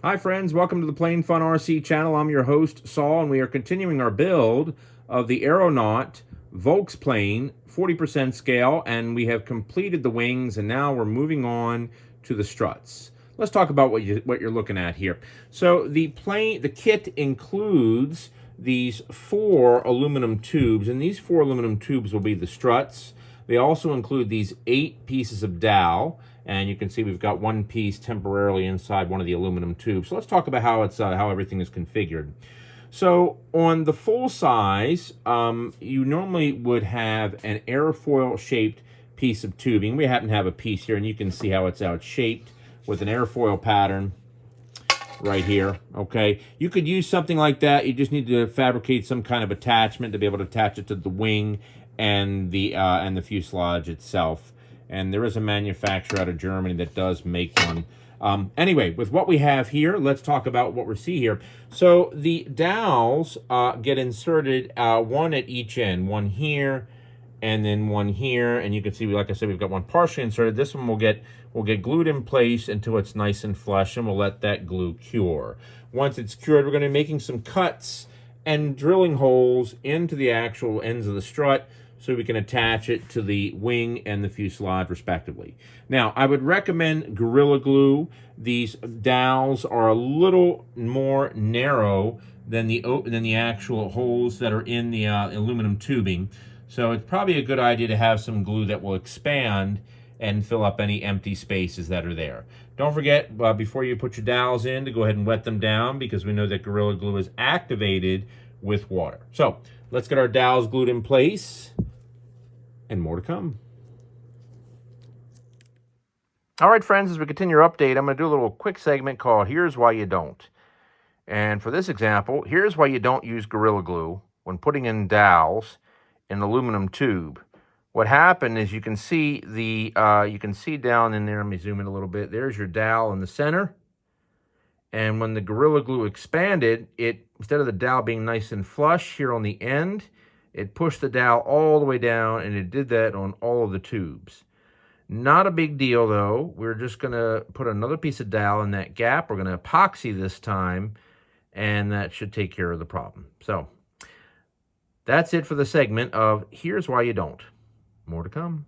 Hi friends, welcome to the Plane Fun RC channel. I'm your host Saul, and we are continuing our build of the Aero-naut Volksplane 40% scale, and we have completed the wings, and now we're moving on to the struts. Let's talk about what you're looking at here. So the kit includes these 4 aluminum tubes, and these 4 aluminum tubes will be the struts. They also include these 8 pieces of dowel, and you can see we've got one piece temporarily inside one of the aluminum tubes. So let's talk about how everything is configured. So on the full size, you normally would have an airfoil shaped piece of tubing. We happen to have a piece here, and you can see how it's shaped with an airfoil pattern right here. Okay, you could use something like that. You just need to fabricate some kind of attachment to be able to attach it to the wing and the fuselage itself. And there is a manufacturer out of Germany that does make one. Anyway, with what we have here, let's talk about what we see here. So the dowels get inserted, one at each end, one here and then one here. And you can see, like I said, we've got one partially inserted. This one will get glued in place until it's nice and flush, and we'll let that glue cure. Once it's cured, we're going to be making some cuts and drilling holes into the actual ends of the strut, so we can attach it to the wing and the fuselage respectively. Now, I would recommend Gorilla Glue. These dowels are a little more narrow than the actual holes that are in the aluminum tubing. So it's probably a good idea to have some glue that will expand and fill up any empty spaces that are there. Don't forget, before you put your dowels in, to go ahead and wet them down, because we know that Gorilla Glue is activated with water. So let's get our dowels glued in place, and more to come. All right, friends, as we continue our update, I'm going to do a little quick segment called Here's Why You Don't. And for this example, here's why you don't use Gorilla Glue when putting in dowels in an aluminum tube. What happened is you can see down in there, let me zoom in a little bit, there's your dowel in the center. And when the Gorilla Glue expanded, instead of the dowel being nice and flush here on the end, it pushed the dowel all the way down, and it did that on all of the tubes. Not a big deal, though. We're just going to put another piece of dowel in that gap. We're going to epoxy this time, and that should take care of the problem. So that's it for the segment of Here's Why You Don't. More to come.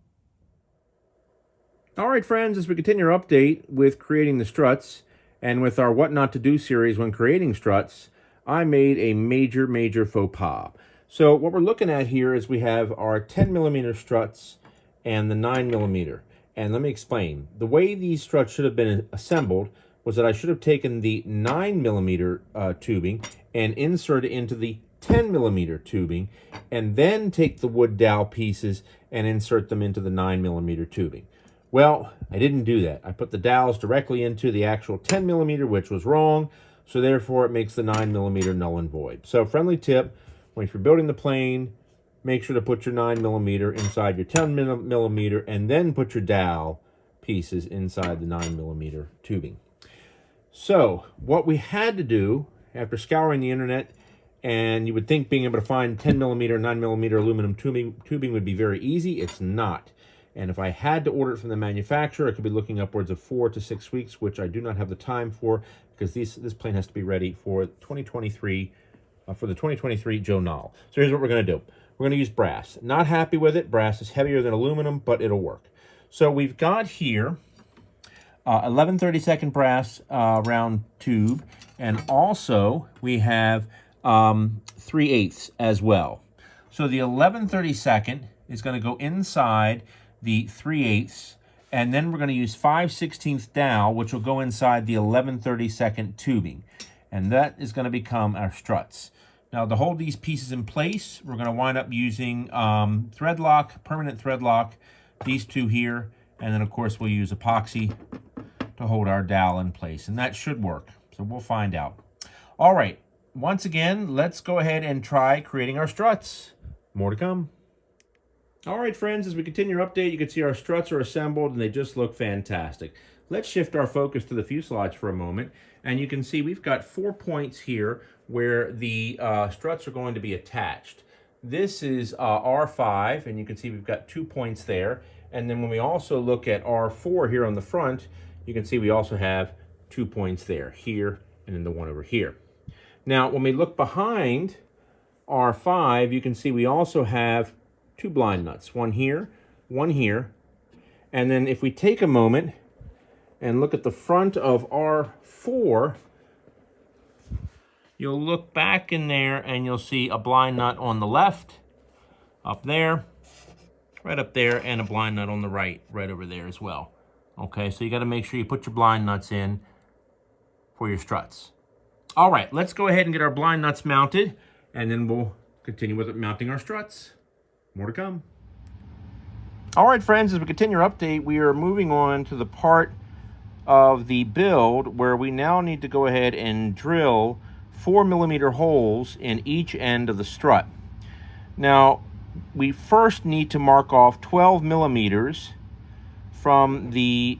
All right, friends, as we continue our update with creating the struts, and with our What Not to Do series when creating struts, I made a major faux pas. So what we're looking at here is we have our 10mm struts and the 9mm. And let me explain. The way these struts should have been assembled was that I should have taken the 9mm tubing and insert it into the 10mm tubing, and then take the wood dowel pieces and insert them into the 9mm tubing. Well, I didn't do that. I put the dowels directly into the actual 10mm, which was wrong, so therefore it makes the 9mm null and void. So friendly tip, if you're building the plane, make sure to put your 9mm inside your 10mm, and then put your dowel pieces inside the 9mm tubing. So what we had to do, after scouring the internet, and you would think being able to find 10mm, 9mm aluminum tubing would be very easy. It's not. And if I had to order it from the manufacturer, I could be looking upwards of 4 to 6 weeks, which I do not have the time for, because this plane has to be ready for 2023. For the 2023 Joe Nall. So here's what we're going to do. We're going to use brass. Not happy with it. Brass is heavier than aluminum, but it'll work. So we've got here 11/32 brass round tube, and also we have 3/8 as well. So the 11/32 is going to go inside the 3/8, and then we're going to use 5/16 dowel, which will go inside the 11/32 tubing. And that is going to become our struts. Now, to hold these pieces in place, we're going to wind up using thread lock, permanent thread lock, these two here, and then, of course, we'll use epoxy to hold our dowel in place, and that should work. So we'll find out. All right, once again, let's go ahead and try creating our struts. More to come. All right, friends, as we continue our update, you can see our struts are assembled, and they just look fantastic. Let's shift our focus to the fuselage for a moment, and you can see we've got 4 points here where the struts are going to be attached. This is R5, and you can see we've got 2 points there. And then when we also look at R4 here on the front, you can see we also have 2 points there, here and then the one over here. Now, when we look behind R5, you can see we also have 2 blind nuts, one here, and then if we take a moment and look at the front of R4, you'll look back in there and you'll see a blind nut on the left, up there, right up there, and a blind nut on the right over there as well. Okay, so you got to make sure you put your blind nuts in for your struts. All right, let's go ahead and get our blind nuts mounted, and then we'll continue with mounting our struts. More to come. All right, friends, as we continue our update, we are moving on to the part of the build where we now need to go ahead and drill 4mm holes in each end of the strut. Now, we first need to mark off 12mm from the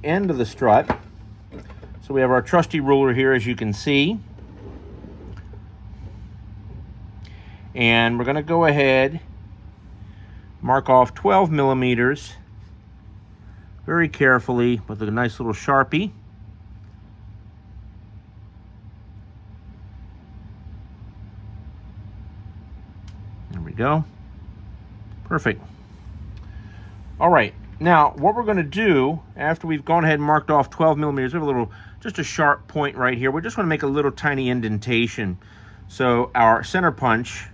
end of the strut. So we have our trusty ruler here, as you can see. And we're going to go ahead, mark off 12mm very carefully with a nice little Sharpie. There we go. Perfect. All right. Now, what we're going to do after we've gone ahead and marked off 12mm, we have a little, just a sharp point right here. We just want to make a little tiny indentation so our center punch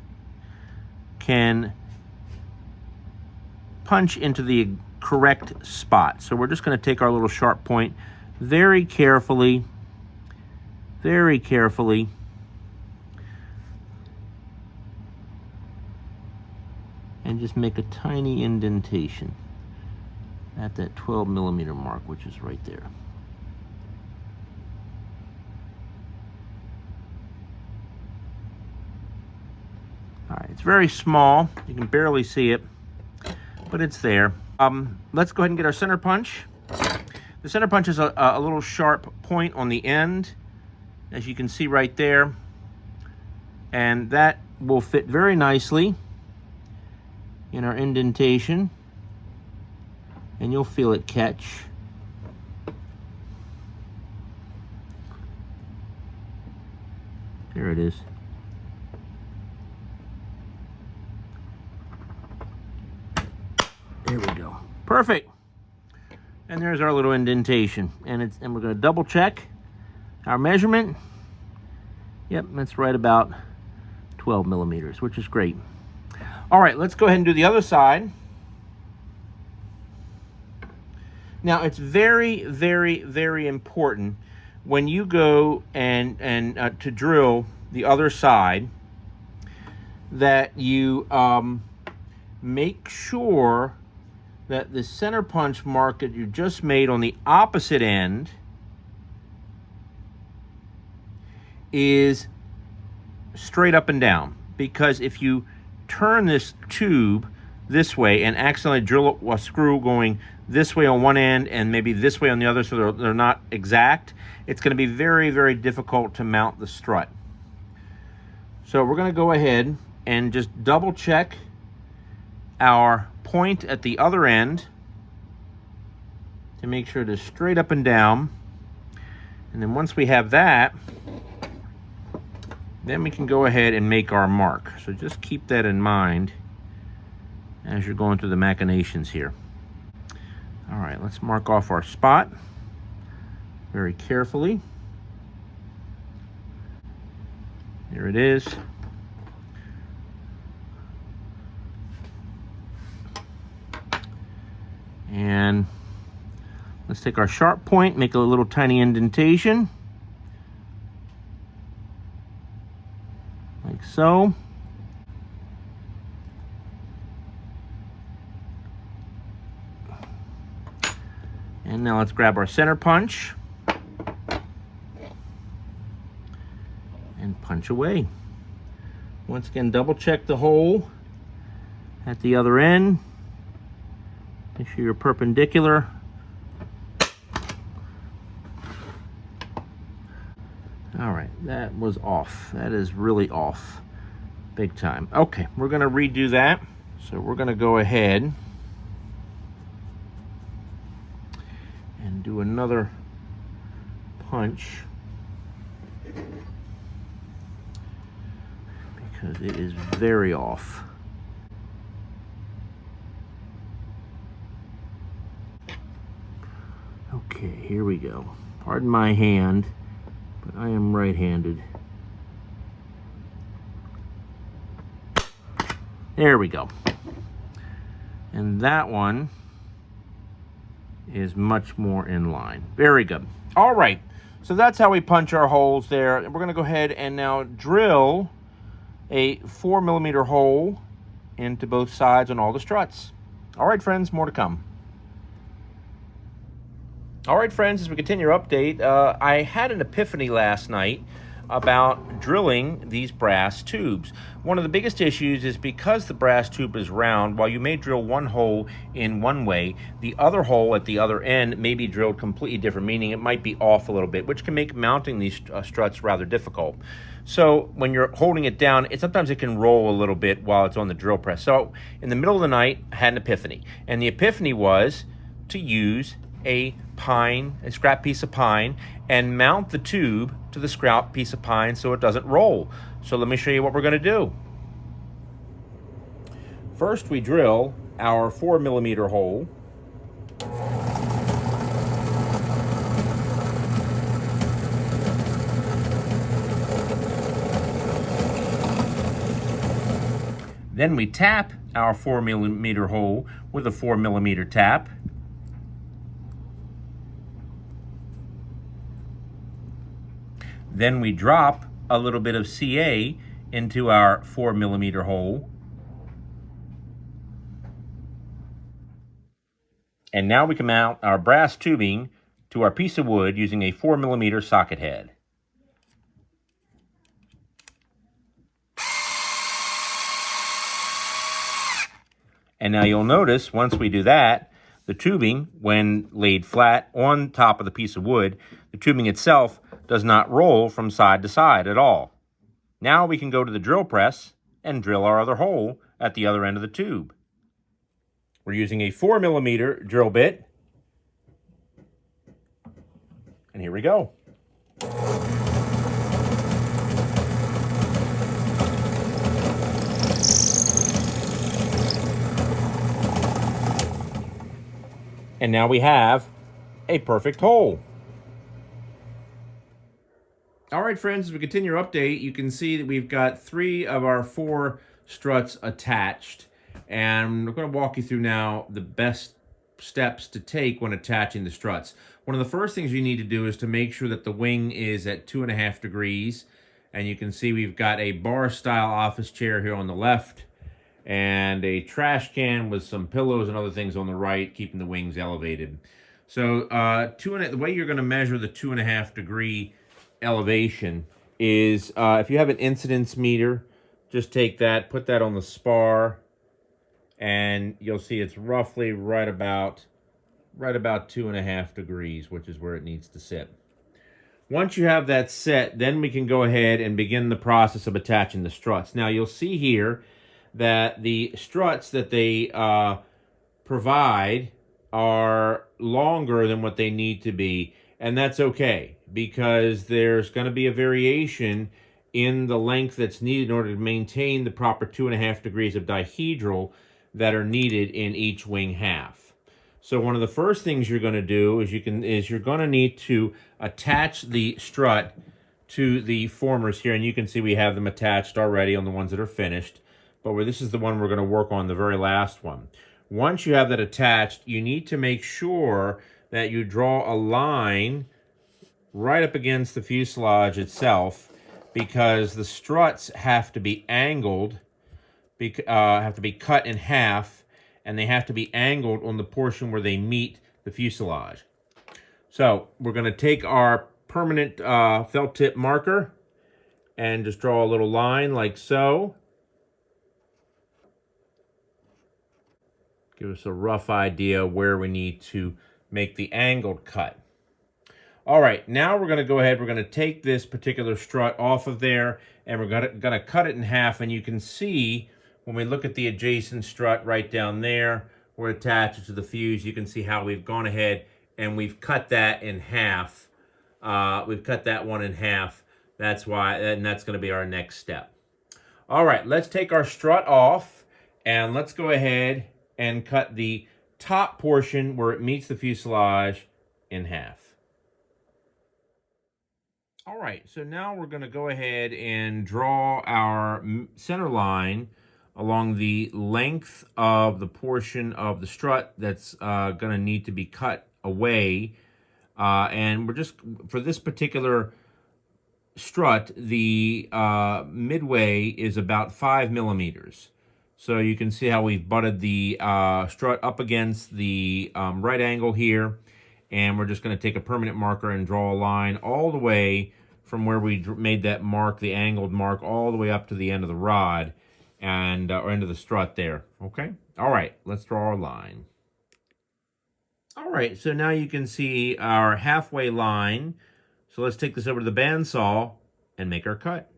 can punch into the correct spot. So we're just going to take our little sharp point very carefully, and just make a tiny indentation at that 12mm mark, which is right there. All right, it's very small. You can barely see it, but it's there. Let's go ahead and get our center punch. The center punch is a little sharp point on the end, as you can see right there. And that will fit very nicely in our indentation, and you'll feel it catch. There it is. There we go. Perfect. And there's our little indentation. And we're going to double check our measurement. Yep, that's right about 12mm, which is great. All right, let's go ahead and do the other side. Now, it's very, very important when you go and to drill the other side that you make sure that the center punch mark that you just made on the opposite end is straight up and down. Because if you turn this tube this way and accidentally drill a screw going this way on one end and maybe this way on the other, so they're not exact, it's going to be very, very difficult to mount the strut. So we're going to go ahead and just double check our point at the other end to make sure it is straight up and down. And then once we have that, then we can go ahead and make our mark. So just keep that in mind as you're going through the machinations here. All right, let's mark off our spot very carefully. There it is. And let's take our sharp point, make a little tiny indentation, like so. And now let's grab our center punch and punch away. Once again, double check the hole at the other end. Make sure you're perpendicular. All right, that was off. That is really off, big time. Okay, we're gonna redo that. So we're gonna go ahead and do another punch because it is very off. Okay, here we go. Pardon my hand, but I am right-handed. There we go. And that one is much more in line. Very good. All right, so that's how we punch our holes there. And we're gonna go ahead and now drill a 4mm hole into both sides on all the struts. All right, friends, more to come. All right, friends, as we continue our update, I had an epiphany last night about drilling these brass tubes. One of the biggest issues is because the brass tube is round, while you may drill one hole in one way, the other hole at the other end may be drilled completely different, meaning it might be off a little bit, which can make mounting these struts rather difficult. So when you're holding it down, sometimes it can roll a little bit while it's on the drill press. So in the middle of the night, I had an epiphany. And the epiphany was to use a scrap piece of pine, and mount the tube to the scrap piece of pine so it doesn't roll. So let me show you what we're going to do. First, we drill our 4mm hole. Then we tap our 4mm hole with a 4mm tap. Then we drop a little bit of CA into our 4mm hole. And now we can mount our brass tubing to our piece of wood using a 4mm socket head. And now you'll notice once we do that, the tubing, when laid flat on top of the piece of wood, the tubing itself does not roll from side to side at all. Now we can go to the drill press and drill our other hole at the other end of the tube. We're using a 4mm drill bit. And here we go. And now we have a perfect hole. All right, friends, as we continue our update, you can see that we've got 3 of our 4 struts attached. And we're going to walk you through now the best steps to take when attaching the struts. One of the first things you need to do is to make sure that the wing is at 2.5 degrees. And you can see we've got a bar-style office chair here on the left, and a trash can with some pillows and other things on the right, keeping the wings elevated. So the way you're going to measure the 2.5 degree elevation is if you have an incidence meter, just take that, put that on the spar, and you'll see it's roughly right about 2.5 degrees, which is where it needs to sit. Once you have that set, then we can go ahead and begin the process of attaching the struts. Now you'll see here that the struts that they provide are longer than what they need to be, and that's okay, because there's going to be a variation in the length that's needed in order to maintain the proper 2.5 degrees of dihedral that are needed in each wing half. So one of the first things you're going to do is you're going to need to attach the strut to the formers here, and you can see we have them attached already on the ones that are finished, but this is the one we're going to work on, the very last one. Once you have that attached, you need to make sure that you draw a line right up against the fuselage itself, because the struts have to be angled, have to be cut in half, and they have to be angled on the portion where they meet the fuselage. So we're going to take our permanent felt tip marker and just draw a little line like so. Give us a rough idea where we need to make the angled cut. All right, now we're going to go ahead. We're going to take this particular strut off of there, and we're going to cut it in half. And you can see when we look at the adjacent strut right down there, where it attaches to the fuse, you can see how we've gone ahead and we've cut that in half. We've cut that one in half. That's why, and that's going to be our next step. All right, let's take our strut off and let's go ahead and cut the top portion where it meets the fuselage in half. All right, so now we're going to go ahead and draw our center line along the length of the portion of the strut that's going to need to be cut away. And we're just, for this particular strut, the midway is about 5 millimeters. So you can see how we've butted the strut up against the right angle here. And we're just going to take a permanent marker and draw a line all the way from where we made that mark, the angled mark, all the way up to the end of the rod and or end of the strut there. Okay? All right, let's draw our line. All right, so now you can see our halfway line. So let's take this over to the bandsaw and make our cut.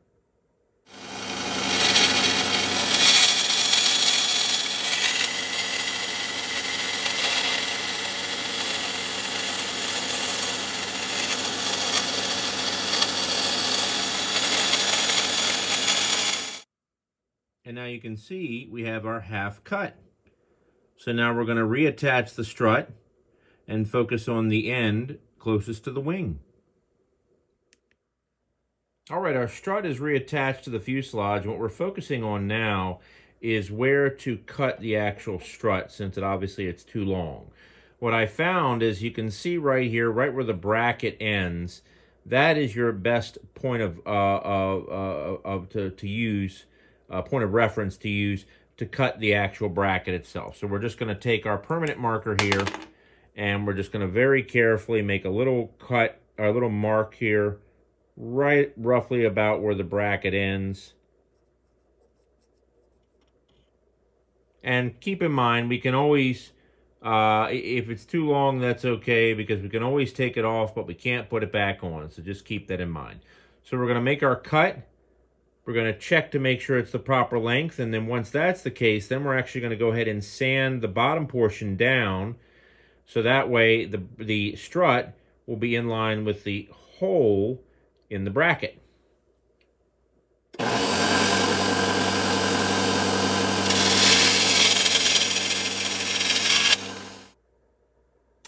And now you can see we have our half cut. So now we're going to reattach the strut and focus on the end closest to the wing. All right, our strut is reattached to the fuselage. What we're focusing on now is where to cut the actual strut, since obviously it's too long. What I found is you can see right here, right where the bracket ends, that is your best point of point of reference to use to cut the actual bracket itself. So we're just going to take our permanent marker here, and we're just going to very carefully make a little cut, or a little mark here, right roughly about where the bracket ends. And keep in mind, we can always, if it's too long, that's okay, because we can always take it off, but we can't put it back on. So just keep that in mind. So we're going to make our cut. We're going to check to make sure it's the proper length. And then once that's the case, then we're actually going to go ahead and sand the bottom portion down. So that way the strut will be in line with the hole in the bracket.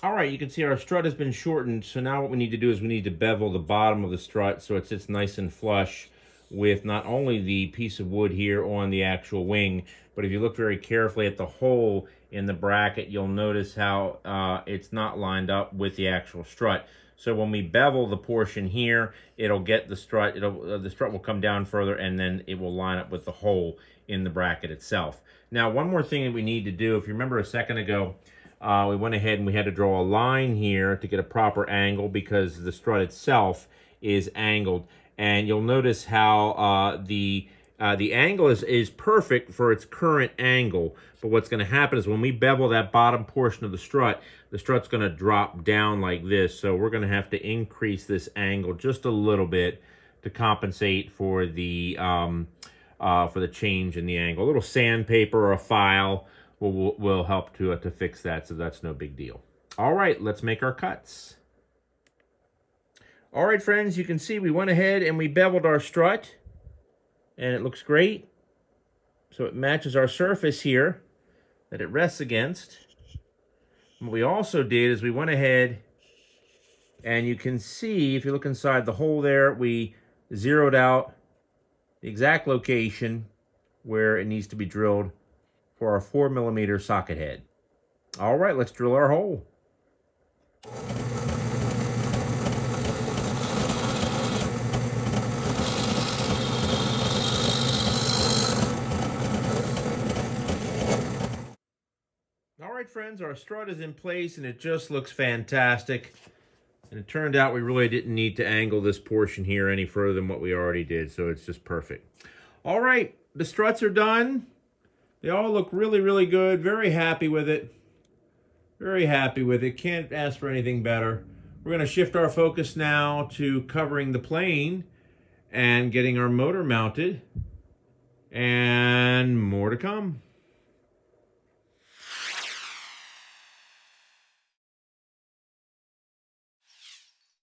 All right, you can see our strut has been shortened. So now what we need to do is we need to bevel the bottom of the strut so it sits nice and flush with not only the piece of wood here on the actual wing, but if you look very carefully at the hole in the bracket, you'll notice how it's not lined up with the actual strut. So when we bevel the portion here, it'll get the strut, the strut will come down further, and then it will line up with the hole in the bracket itself. Now, one more thing that we need to do, if you remember a second ago, we went ahead and we had to draw a line here to get a proper angle because the strut itself is angled. And you'll notice how the angle is perfect for its current angle. But what's going to happen is when we bevel that bottom portion of the strut's going to drop down like this. So we're going to have to increase this angle just a little bit to compensate for the change in the angle. A little sandpaper or a file will help to fix that. So that's no big deal. All right, let's make our cuts. All right, friends, you can see we went ahead and we beveled our strut, and it looks great. So it matches our surface here that it rests against. What we also did is we went ahead, and you can see, if you look inside the hole there, we zeroed out the exact location where it needs to be drilled for our 4mm socket head. All right, let's drill our hole. All right, friends, our strut is in place, and it just looks fantastic. And it turned out we really didn't need to angle this portion here any further than what we already did, so it's just perfect. All right, the struts are done. They all look really, really good. Very happy with it. Very happy with it. Can't ask for anything better. We're going to shift our focus now to covering the plane and getting our motor mounted. And more to come.